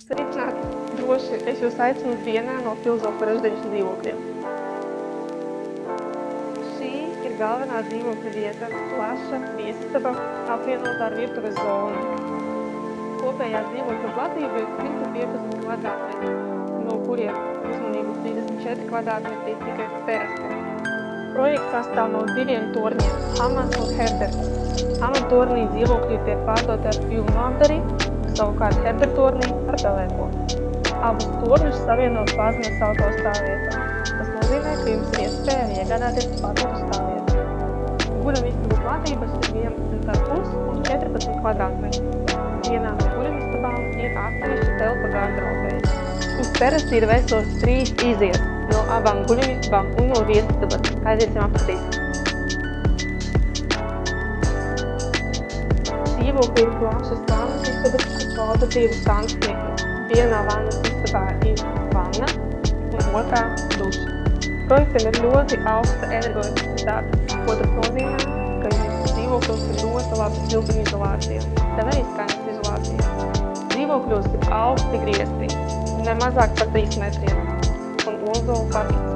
Sveicināti! Droši es jūs aicinu uz vienā no filozofa rezidenču dzīvokļiem. Šī ir galvenā dzīvokļa vieta, plaša viesistaba, apvienotā ar virtuves zonu. Kopējā dzīvokļa platība ir 115 kvadrātmetri, no kuriem uzmanību 34 kvadrātmetri tikai terasē. Projekts sastāv no 2 torņiem – Hamans un Herder. Haman tornī dzīvokļi tiek pārdoti ar pilnu apdarību, savukārt Herder tornī ar pelēkotu. Abus torņus savieno pazmes autostāvvietā. Tas nozīmē, ka jums ir iespēja iegādāties papildu stāvvietu. Guļamistabu platības ir 11,5 un 14 kvadrātmetri. Vienā no guļamistabām ir atsevišķa telpa garderobei. Uz terasi ir veselas 3 izejas no abām guļamistabām un no viesistabas. Aiziesim apskatīt. Dzīvoklī ir plašas vannas istabas ar kvalitatīvu santehniku. Vienā vannas istabā ir vanna un otrā duša. Projektam ir ļoti augsta energoefektivitāte, ko tas nozīmē, ka jūsu dzīvoklis ir ļoti laba siltumizolācija, devējskaņas izolācija. Dzīvokļos ir augsti griesti, ne mazāk par 3 metriem, un ozolu parkets.